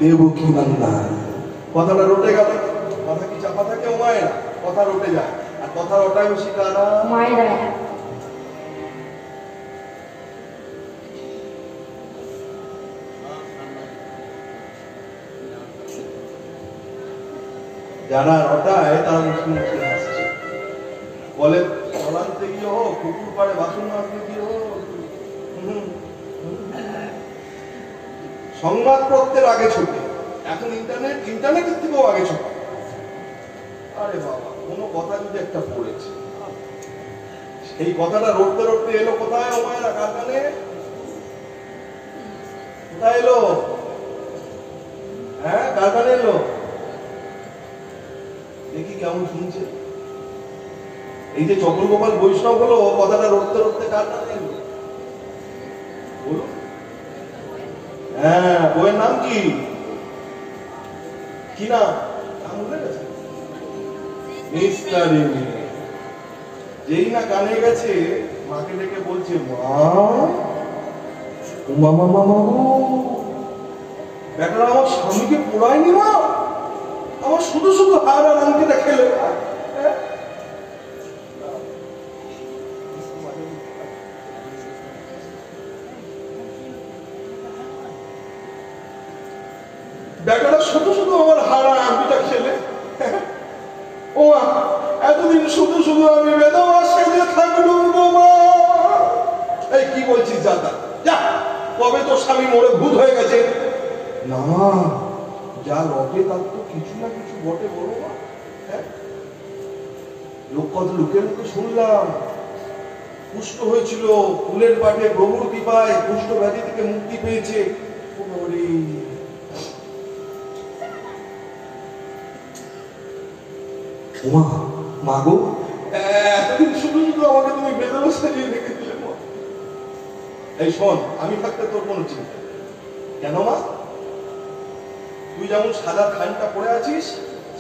দেবকী নন্দন। কথাটা রটে গেল। কথা কি চাপা থাকে ও মায়েরা, কথা রটে যায়। আর কথা রটায় বেশি কারা? মায়েরা। যারা রটায় তারা মুখে মুখে হাসছে। বলে চলান্তে গিয়ে হোক, কুকুর পাড়ে বাসন মাজতে গিয়ে হোক, সংবাদপত্রের আগে ছোটে। এখন ইন্টারনেটের থেকেও আগে ছোটে। আরে বাবা, কোনো কথা যদি একটা পড়েছে, সেই কথাটা রটতে রটতে এলো কোথায়? ও মায়েরা, কার কানে? কোথায় এলো? হ্যাঁ, কার কানে এলো? দেখি কেমন শুনছে। এই যে চকল গোপাল বৈষ্ণব হলো, কথাটা রটতে রটতে কার কানে এলো? বলুন। হ্যাঁ, বইয়ের নাম কি? কি নাম? নাম ভুলে গেছে? নিস্তারিণী। যেই না কানে গেছে, মাকে ডেকে বলছে, মা মা বেটারা আমার স্বামীকে পোড়ায়নি মা, আমার শুধু শুধু হার আর আংটিটা খেলে। বেটারা শুধু শুধু আমার হার আর আংটিটা খেলে। ও মা, এতদিন শুধু শুধু আমি বেদবা সেজে থাকলুম গো মা। এই কি বলছিস দাদা? যা, কবে তোর স্বামী মরে ভূত হয়ে গেছে? না, যা রটে তার তো কিছু না কিছু বটে বলো মা। লোকের মুখে শুনলাম কুষ্ঠ হয়েছিল, ফুলের পাটে প্রভুর কৃপায় কুষ্ঠ ব্যাধি থেকে মুক্তি পেয়েছে। ওমা, মা গো, এতদিন শুধু শুধু আমাকে তুমি বেদনা সাজিয়ে রেখে দিলে মা। এই শোন, আমি থাকতে তোর কোনো চিন্তা নেই। কেন মা? তুই যেমন সাদা থানটা পরে আছিস,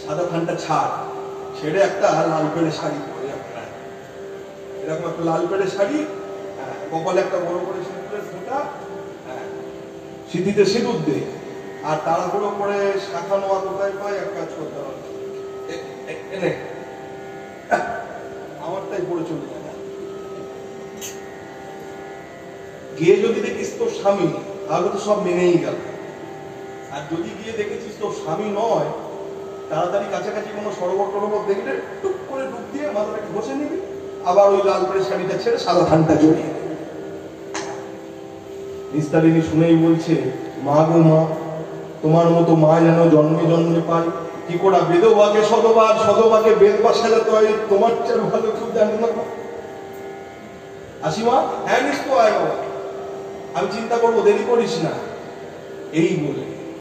সাদা থানটা ছাড়, ছেড়ে একটা লাল পেড়ে শাড়ি পরে, এরকম একটা লাল পেড়ে শাড়ি, কপালে একটা বড় করে সিঁদুরের ফোঁটা, সিঁথিতে সিঁদুর দে, আর তাড়াহুড়ো করে শাখা নোয়া কোথায় পাই এক কাজ করতে হবে, আমারটাই পড়ে চলে যায়। গিয়ে যদি দেখিস তোর স্বামী, তাহলে তো সব মেনেই গেল। আর যদি গিয়ে দেখেছিস তোর স্বামী নয়, তাড়াতাড়ি কাছাকাছি কোনো সরোবর টরোবর দেখলে টুক করে ডুব দিয়ে মাথাটাকে ঘষে নিবি, আবার ওই লাল পেড়ে শাড়িটা ছেড়ে সাদা থানটা জড়িয়ে। নিস্তারিণী শুনেই বলছে, মা গো মা, তোমার মতো মা যেন জন্মে জন্মে পাই। কি করা বেদবাকে শতবার, শতবাকে বেদ বা সাজাতে হয়, তোমার চেয়ে ভালো কেউ জানে না। আসি মা? হ্যাঁ নিশ্চয় আয় বাবা, আমি চিন্তা করবো, দেরি করিস না। এই বলে